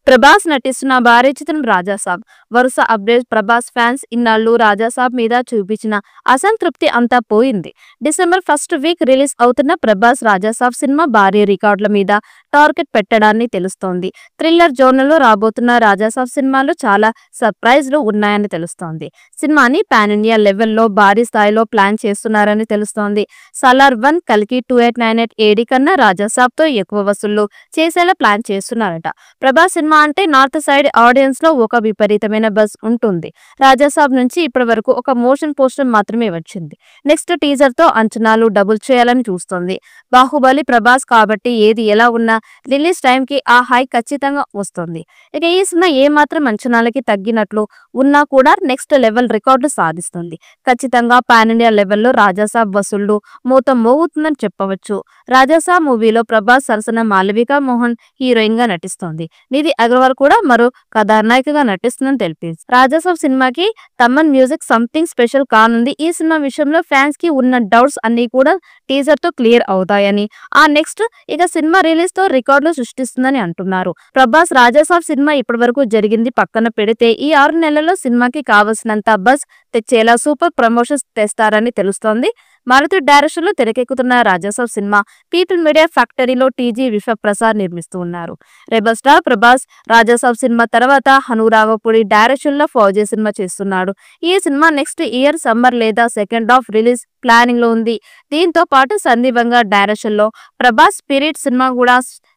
ప్రభాస్ నటిస్తున్న భారీ చిత్రం రాజాసాబ్. వరుస అప్డేట్స్. ప్రభాస్ ఫ్యాన్స్ ఇన్నాళ్లు రాజాసాబ్ మీద చూపించిన అసంతృప్తి అంతా పోయింది. డిసెంబర్ ఫస్ట్ వీక్ రిలీజ్ అవుతున్న ప్రభాస్ రాజాసాబ్ సినిమా భారీ రికార్డుల మీద టార్గెట్ పెట్టడాన్ని తెలుస్తోంది. థ్రిల్లర్ జోన్లో రాబోతున్న రాజాసాబ్ సినిమాలో చాలా సర్ప్రైజ్లు ఉన్నాయని తెలుస్తోంది. సినిమాని పాన్ ఇండియా లెవెల్లో భారీ స్థాయిలో ప్లాన్ చేస్తున్నారని తెలుస్తోంది. సలార్ 1, కల్కి 2898 ఏడి కన్నా రాజాసాబ్ తో ఎక్కువ వసూళ్లు చేసేలా ప్లాన్ చేస్తున్నారట. ప్రభాస్ సినిమా అంటే నార్త్ సైడ్ ఆడియన్స్ లో ఒక విపరీతమైన బజ్ ఉంటుంది. రాజాసాబ్ నుంచి ఇప్పటి వరకు ఒక మోషన్ పోస్టర్ మాత్రమే వచ్చింది. నెక్స్ట్ టీజర్ తో అంచనాలు డబుల్ చేయాలని చూస్తోంది. బాహుబలి ప్రభాస్ కాబట్టి ఏది ఎలా ఉన్నా రిలీజ్ టైం కి ఆ హై ఖచ్చితంగా వస్తుంది. ఇక ఈ సినిమా ఏ మాత్రం అంచనాలకి తగ్గినట్లు ఉన్నా కూడా నెక్స్ట్ లెవెల్ రికార్డు సాధిస్తుంది. ఖచ్చితంగా పాన్ ఇండియా లెవెల్లో రాజాసాబ్ వసూళ్లు మూత మోగుతుందని చెప్పవచ్చు. రాజాసాబ్ మూవీలో ప్రభాస్ సరసన మాళవిక మోహన్ హీరోయిన్ గా నటిస్తోంది. నిధి అగర్వాల్ కూడా మరో కథానాయికగా నటిస్తుందని తెలిపింది. రాజాసాబ్ సినిమాకి తమన్ మ్యూజిక్ సంథింగ్ స్పెషల్ కానుంది. ఈ సినిమా విషయంలో ఫ్యాన్స్ కి ఉన్న డౌట్స్ అన్ని కూడా టీజర్ తో క్లియర్ అవుతాయని, ఆ నెక్స్ట్ ఇక సినిమా రిలీజ్ తో రికార్డులు సృష్టిస్తుందని అంటున్నారు. ప్రభాస్ రాజాసాబ్ సినిమా ఇప్పటి వరకు జరిగింది పక్కన పెడితే ఈ 6 నెలల్లో సినిమాకి కావలసినంత బజ్ తెచ్చేలా సూపర్ ప్రమోషన్స్ తెస్తారని తెలుస్తోంది. మారుతి డైరెక్షన్ లో తెరకెక్కుతున్న రాజాసాబ్ సినిమా పీపుల్ మీడియా ఫ్యాక్టరీలో టీజీ విశ్వప్రసాద్ నిర్మిస్తూ ఉన్నారు. రెబల్ స్టార్ ప్రభాస్ రాజాసాబ్ సినిమా తర్వాత హనురాగపుడి డైరెక్షన్ లో ఫౌజీ సినిమా చేస్తున్నాడు. ఈ సినిమా నెక్స్ట్ ఇయర్ సమ్మర్ లేదా సెకండ్ హాఫ్ రిలీజ్ ప్లానింగ్ లో ఉంది. దీంతో పాటు సందీవంగా డైరెక్షన్ లో ప్రభాస్ స్పిరిట్ సినిమా కూడా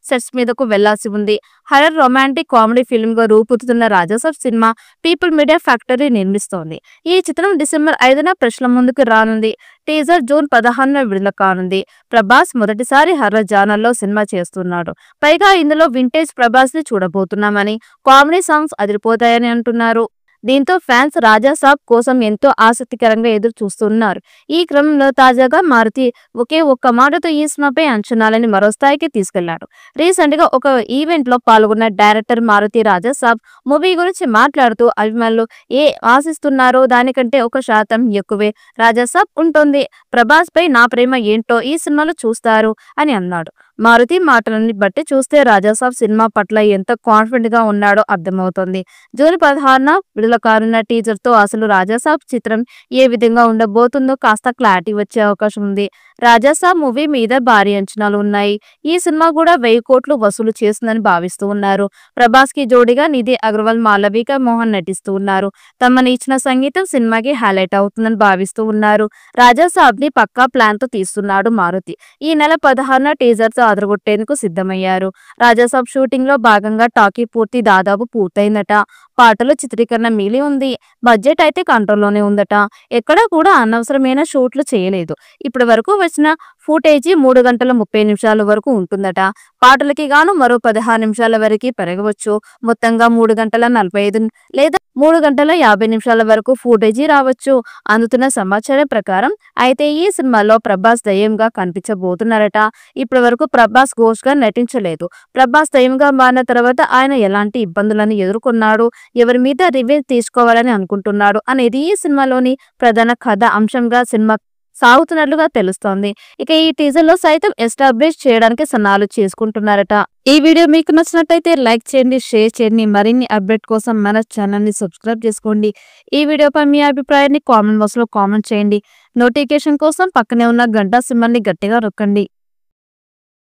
సెట్స్ మీదకు వెళ్లాల్సి ఉంది. హర్రర్ రొమాంటిక్ కామెడీ ఫిల్మ్ గా రూపుతున్న రాజాసాబ్ సినిమా పీపుల్ మీడియా ఫ్యాక్టరీ నిర్మిస్తోంది. ఈ చిత్రం డిసెంబర్ 5న ప్రేక్షకుల ముందుకు రానుంది. టీజర్ జూన్ 16న విడుదల కానుంది. ప్రభాస్ మొదటిసారి హర్రర్ జానర్ లో సినిమా చేస్తున్నాడు. పైగా ఇందులో వింటేజ్ ప్రభాస్ ని చూడబోతున్నామని, కామెడీ సాంగ్స్ అదిరిపోతాయని అంటున్నారు. దీంతో ఫ్యాన్స్ రాజాసాబ్ కోసం ఎంతో ఆసక్తికరంగా ఎదురు చూస్తున్నారు. ఈ క్రమంలో తాజాగా మారుతి ఒకే ఒక్క మాటతో ఈ సినిమాపై అంచనాలని మరో స్థాయికి తీసుకెళ్లాడు. రీసెంట్ గా ఒక ఈవెంట్ లో పాల్గొన్న డైరెక్టర్ మారుతి రాజాసాబ్ మూవీ గురించి మాట్లాడుతూ అభిమానులు ఏ ఆశిస్తున్నారో దానికంటే 1% ఎక్కువే రాజాసాబ్ ఉంటుంది. ప్రభాస్ పై నా ప్రేమ ఏంటో ఈ సినిమాలో చూస్తారు అని అన్నాడు. మారుతి మాటలని బట్టి చూస్తే రాజాసాబ్ సినిమా పట్ల ఎంత కాన్ఫిడెంట్ గా ఉన్నాడో అర్థమవుతోంది. జూన్ 16న విడుదల కానున్న టీజర్ తో అసలు రాజాసాబ్ చిత్రం ఏ విధంగా ఉండబోతుందో కాస్త క్లారిటీ వచ్చే అవకాశం ఉంది. రాజాసాబ్ మూవీ మీద భారీ అంచనాలు ఉన్నాయి. ఈ సినిమా కూడా 1000 కోట్లు వసూలు చేస్తుందని భావిస్తూ ఉన్నారు. ప్రభాస్ కి జోడిగా నిధి అగర్వాల్, మాళవిక మోహన్ నటిస్తూ ఉన్నారు. తమను ఇచ్చిన సంగీతం సినిమాకి హైలైట్ అవుతుందని భావిస్తూ ఉన్నారు. రాజాసాబ్ ని పక్కా ప్లాన్ తో తీస్తున్నాడు మారుతి. ఈ నెల 16న టీజర్ తో అదరగొట్టేందుకు సిద్ధమయ్యారు. రాజాసాబ్ షూటింగ్ లో భాగంగా టాకీ దాదాపు పూర్తయిందట. పాటల చిత్రీకరణ మిగిలి ఉంది. బడ్జెట్ అయితే కంట్రోల్లోనే ఉందట. ఎక్కడా కూడా అనవసరమైన షూట్లు చేయలేదు. ఇప్పటి వరకు వచ్చిన ఫుటేజీ 3 గంటల 30 నిమిషాల వరకు ఉంటుందట. పాటలకి గాను మరో 16 నిమిషాల వరకు పెరగవచ్చు. మొత్తంగా 3 గంటల 45 లేదా 3 గంటల 50 నిమిషాల వరకు ఫుటేజీ రావచ్చు అందుతున్న సమాచారం ప్రకారం. అయితే ఈ సినిమాలో ప్రభాస్ దయ్యంగా కనిపించబోతున్నారట. ఇప్పటి వరకు ప్రభాస్ గోస్ట్ గా నటించలేదు. ప్రభాస్ దయ్యంగా మారిన తర్వాత ఆయన ఎలాంటి ఇబ్బందులను ఎదుర్కొన్నాడు, ఎవరి మీద రివెంజ్ తీసుకోవాలని అనుకుంటున్నాడు అనేది ఈ సినిమాలోని ప్రధాన కథ అంశంగా సినిమా సాగుతున్నట్లుగా తెలుస్తోంది. ఇక ఈ టీజర్ లో సైతం ఎస్టాబ్లిష్ చేయడానికి సన్నాహాలు చేసుకుంటున్నారట. ఈ వీడియో మీకు నచ్చినట్లయితే లైక్ చేయండి, షేర్ చేయండి. మరిన్ని అప్డేట్ కోసం మన ఛానల్ ని సబ్స్క్రైబ్ చేసుకోండి. ఈ వీడియోపై మీ అభిప్రాయాన్ని కామెంట్ బాక్స్ లో కామెంట్ చేయండి. నోటిఫికేషన్ కోసం పక్కనే ఉన్న గంట సింబల్ ని గట్టిగా నొక్కండి.